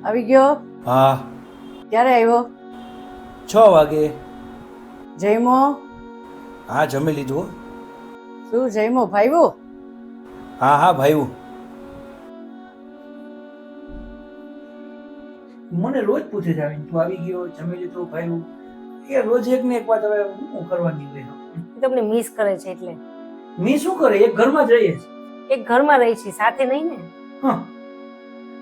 આવી ગયો? હા, ક્યારે આવ્યો? 6 વાગે. જયમો? હા, જમી લીધું હો. શું જયમો ભાઈવું? હા હા ભાઈ, મને રોજ પૂછે છે આવીને, તું આવી ગયો, જમી લીધું ભાઈ? એ રોજ એક ને એક વાત હવે હું કરવાની હોય. તમને મિસ કરે છે એટલે. મેં શું કરે, એક ઘરમાં જ રહીએ છીએ. એક ઘરમાં રહી છે, સાથે નહીં ને. હા,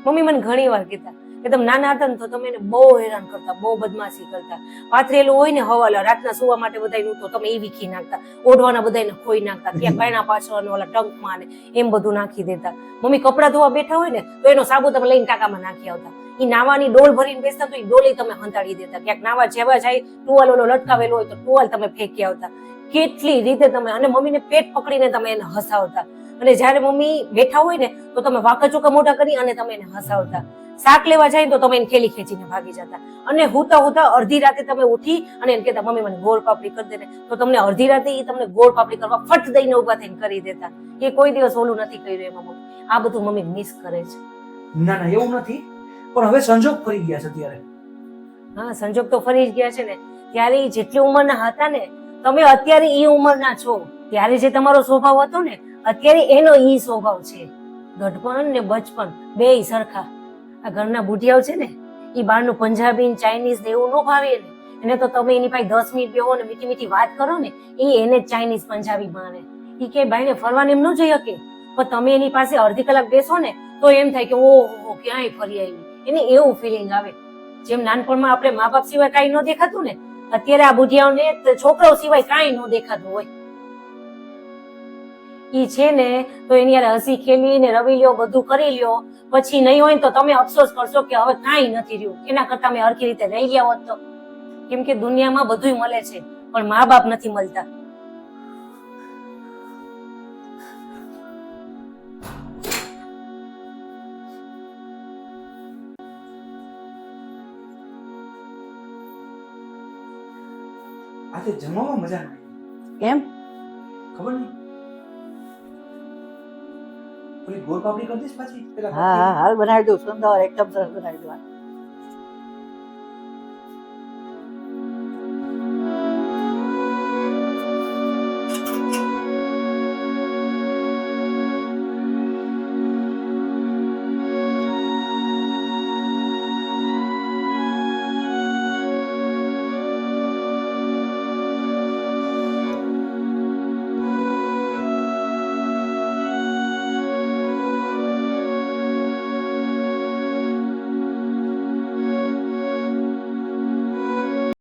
મમ્મી મને ઘણી વાર કહેતા કે તમે નાના હતા ને તો તમે એને બહુ હેરાન કરતા, બહુ બદમાશી કરતા. પાથરેલું હોય ને હવાલા રાતના સુવા માટે બધાયનું તો તમે એ વીખી નાખતા, ઓઢવાના બધાયને ખોઈ નાખતા, ક્યાં પાયણા પાછળ ઓલા ટંકમાં ને એમ બધું નાખી દેતા. મમ્મી કપડાં ધોવા બેઠા હોય ને તો એનો સાબુ તમે લઈને ટાંકામાં નાખી આવતા. ઈ નાવાની ડોલ ભરીને બેસતા તો એ ડોલી તમે હંતાડી દેતા. ક્યાંક નાવા જેવા જાય ટુવાલ ઓલો લટકાવેલો હોય તો ટુવાલ તમે ફેંકી આવતા. કેટલી રીતે તમે, અને મમ્મીને પેટ પકડીને તમે એને હસાવતા. અને જ્યારે મમ્મી બેઠા હોય ને તો તમે વાંકા ચોકા મોઢા કરી અને તમે એને હસાવતા. શાક લેવા જાય તો તમે એને ઠેલી ખેંચીને ભાગી જતા. અને હુતા હુતા અડધી રાતે તમે ઉઠી અને એને કહેતા મમ્મી મને ગોળ પાપડી કરી દે ને, તો તમને અડધી રાતે એ તમને ગોળ પાપડી કરવા ફટ દઈને ઉભા થઈને કરી દેતા. એ કોઈ દિવસ ઓલું નથી કર્યું એમાં મમ્મી. આ બધું મમ્મી મિસ કરે છે. ના ના એવું નથી, પણ હવે સંજોગ ફરી ગયા છે ત્યારે. હા, સંજોગ તો ફરી જ ગયા છે ને. ત્યારે ઈ જેટલી ઉંમરના હતા ને, તમે અત્યારે ઈ ઉંમરના છો. ત્યારે જે તમારો સ્વભાવ હતો ને, અત્યારે એનો ઈ સ્વભાવ છે. ગઢપણ ને બચપન બેય સરખા. આ ઘરના બુઢિયાઓ છે ને, ઈ બહારનું પંજાબી ચાઇનીઝ ને એવું ન ભાવે ને. એને તો તમે એની પાસે 10 મિનિટ બેહો ને મીઠી મીઠી વાત કરો ને, ઈ એને ચાઇનીઝ પંજાબી માને. ઈ કે ભાઈને ફરવાને એમ ન જઈ શકે, પણ તમે એની પાસે અડધી કલાક બેસો ને તો એમ થાય કે ઓહો ક્યાંય ફરી આવી. એને એવું ફિલિંગ આવે. જેમ નાનપણમાં આપણે મા બાપ સિવાય કાંઈ ન દેખાતું ને, અત્યારે આ બુઢિયાઓને છોકરાઓ સિવાય કાંઈ ન દેખાતું હોય. ઈ છે ને તો એની યાર હસી ખેલી ને રવી લ્યો, બધું કરી લ્યો. પછી નહીં હોય તો તમે અફસોસ કરશો કે હવે કાંઈ નથી રહ્યું. એના કરતા મેં હરખી રીતે રહી ગયા હોત તો. કેમ કે દુનિયામાં બધુંય મળે છે, પણ મા બાપ નથી મળતા. આજે જમવામાં મજા નહીં. કેમ? ખબર નહીં. ઓલી ગોળ પાપડી કરી દઈશ પાછી પેલા. હા હા હાલ બનાવી દઉં, સુંદર એકદમ સરસ બનાવી દઉં.